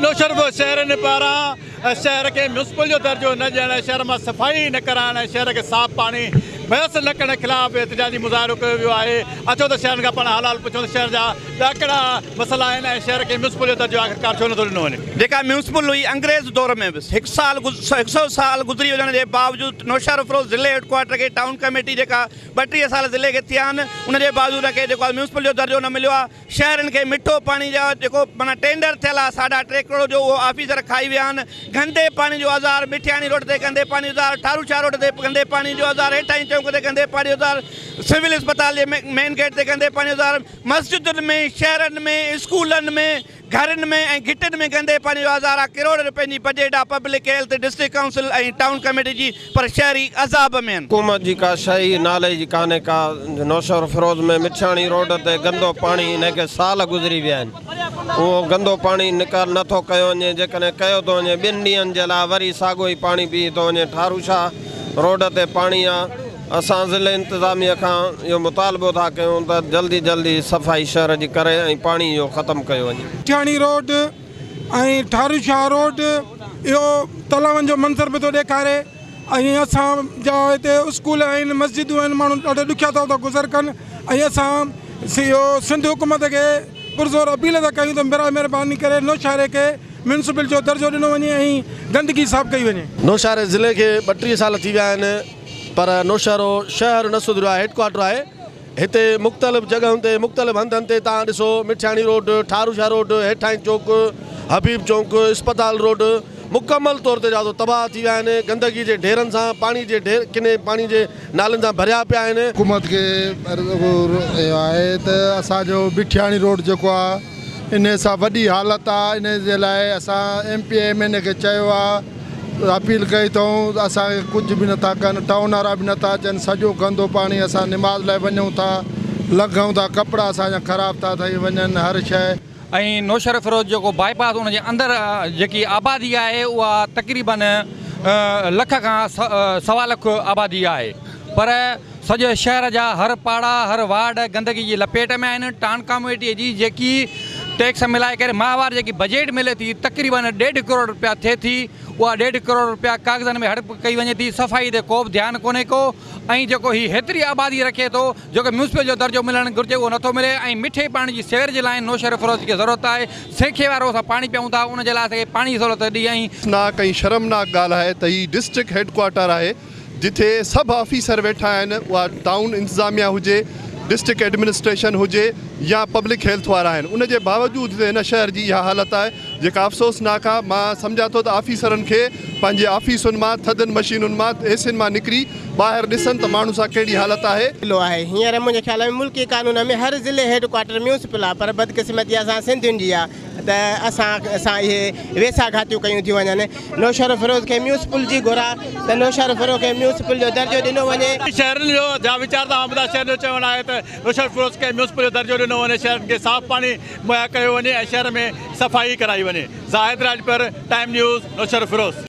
नौशहर शहर पारां शहर के म्यूनसिपल जो दर्जो न ॾियण, शहर में सफ़ाई न कराइण, शहर के साफ़ पानी मुयसर न करण खिलाफ़ एहतजाजी मुज़ाहिरो कयो वियो आहे। अचो त शहर खां पाण हाल पुछूं त शहर जा ॾाकड़ा मसला आहिनि ऐं शहर खे म्यूनसिपल जो दर्जो आख़िरकार छो नथो ॾिनो वञे। जेका म्यूनसिपल हुई अंग्रेज़ दौर में बि 100 साल गुज़री वञण जे बावजूदि नौशहर फिरोज़ ज़िले हेडक्वार्टर खे टाउन कमेटी जेका 32 साल ज़िले खे थिया आहिनि उनजे बावजूदि हुनखे जेको आहे म्यूनसिपल जो दर्जो न मिलियो आहे। शहरनि खे मिठो पाणी जो जेको माना टेंडर थियल आहे 3.5 करोड़ जो उहो ऑफिसर खाई विया आहिनि। गंदे पाणी जो आज़ार मिठियाणी रोड ते गंदे पाणी जो आज़ार, ठारूशाह रोड ते गंदे पाणी जो आज़ार, हेठाई चौक ते गंदे पाणी जो आज़ार, सिविल अस्पताल जे मेन गेट ते गंदे पाणी जो आज़ार, मस्जिदुनि में, शहरनि में, स्कूलनि में, घरनि में ऐं घिटनि में गंदे पाणी जो आज़ार आहे। करोड़ रुपए जी बजट आहे पब्लिक हेल्थ डिस्ट्रिक्ट काउंसिल ऐं टाउन कमेटी जी, पर शहरी अज़ाब में आहिनि। हुकूमत जी का शइ नाले जी कान्हे का। नौशहर फिरोज़ में मिठियाणी रोड ते गंदो पाणी हिनखे साल गुज़री विया आहिनि, उहो गंदो पाणी निकाल नथो कयो वञे। जेकॾहिं कयो थो वञे 2 ॾींहंनि जे लाइ वरी साॻियो ई पाणी पी थो वञे। ठारूशाह रोड ते पाणी आहे। असां ज़िले इंतिज़ामिया खां इहो मुतालबो था कयूं त जल्दी सफ़ाई शहर जी करे ऐं पाणी इहो ख़तमु कयो वञे। मिठियाणी रोड ऐं ठारूशाह रोड इहो तलावनि जो मंज़र बि थो ॾेखारे ऐं असांजा हिते स्कूल आहिनि, मस्जिदूं आहिनि, माण्हू ॾाढो ॾुखिया था गुज़र कनि ऐं असां इहो सिंध हुकूमत खे पुरज़ोर अपील था कयूं त महिरबानी करे नौशहर खे म्यूनसिपल जो दर्जो ॾिनो वञे ऐं गंदगी साफ़ कई वञे। नौशहर ज़िले खे 32 साल थी विया आहिनि, पर नौशहर शहर न सुधरियो आहे, हेडक्वार्टर आहे। हिते मुख़्तलिफ़ जॻहियुनि ते मुख़्तलिफ़ हंधनि ते तव्हां ॾिसो मिठियाणी रोड, ठारूशाह रोड, हेठाई चौक, हबीब चौक, अस्पताल रोड मुकमल तौर ते ॾाढो तबाह थी विया आहिनि। गंदगी जे ढेरनि सां, पाणी जे ढेर किने पाणी जे नालनि सां भरिया पिया आहिनि। हुकूमत खे आहे त असांजो मिठियाणी रोड जेको आहे इन सां वॾी हालत आहे। इन जे लाइ असां MP MN खे चयो आहे, अपील कई अथऊं, असांखे कुझु बि नथा कनि, टाउन वारा बि नथा अचनि। सॼो गंदो पाणी असां निमाज़ लाइ वञूं था, लॻूं था, कपिड़ा असांजा ख़राब था थी वञनि, हर शइ। ऐं नौशहर फिरोज़ जेको बाईपास उनजे अंदरि जेकी आबादी आहे उहा तक़रीबन लख खां 1.25 लख आबादी आहे, पर सॼे शहर जा हर पाड़ा हर वार्ड गंदगी जी लपेट में आहिनि। टाउन कमेटीअ जी जेकी टैक्स मिलाए करे माहवार जेकी बजट मिले थी तक़रीबन 1.5 करोड़ रुपया थिए थी, उहा 1.5 करोड़ रुपया कागज़नि में हड़प कई वञे थी। सफ़ाई ते को बि ध्यानु कोन्हे को, ऐं जेको हीउ हेतिरी आबादी रखे थो जेको म्यूनसिपल जो दर्जो मिलणु घुरिजे उहो नथो मिले। ऐं मिठे पाणी जी सेवर जे लाइ नौशहर फिरोज़ खे ज़रूरत आहे। सेखे वारो असां पाणी पियूं था, उनजे लाइ असांखे पाणी जी ज़रूरत ॾी। ऐं नाक ऐं शर्मनाक ॻाल्हि आहे त हीउ डिस्ट्रिक्ट हेडक्वार्टर आहे जिथे सभु ऑफिसर वेठा आहिनि, उहा टाउन इंतिज़ामिया हुजे, डिस्ट्रिक्ट एडमिनिस्ट्रेशन हुजे या पब्लिक हेल्थ वारा आहिनि। उनजे बावजूदि हिन शहर जी इहा हालत आहे जेका अफ़सोसनाक आहे। मां सम्झां थो त ऑफिसरनि खे पंहिंजे ऑफिसुनि मां, थधनि मशीनुनि मां, एसियुनि मां निकिरी ॿाहिरि ॾिसनि त माण्हू सां कहिड़ी हालत आहे। हींअर मुंहिंजे ख़्याल में मुल्की कानून में हर ज़िले हेडक्वार्टर म्यूनसिपल आहे, पर बदकिस्मती असां सिंधियुनि जी आहे त असां इहे वेसा घातियूं कयूं थी वञनि। नौशहर फिरोज़ खे म्यूनसिपल जी घुरा त नौशहर फिरोज़ खे म्यूनसिपल जो दर्जो ॾिनो वञे। शहरनि जो जा वीचार था ॿुधा, शहर जो चवणु आहे त नौशहर फिरोज़ खे म्यूनसिपल जो दर्जो ॾिनो वञे, शहर खे साफ़ पाणी मुहैया कयो वञे ऐं शहर में सफ़ाई कराई वञे। Zahid Rajpar, time news, Nowshahr Firoz.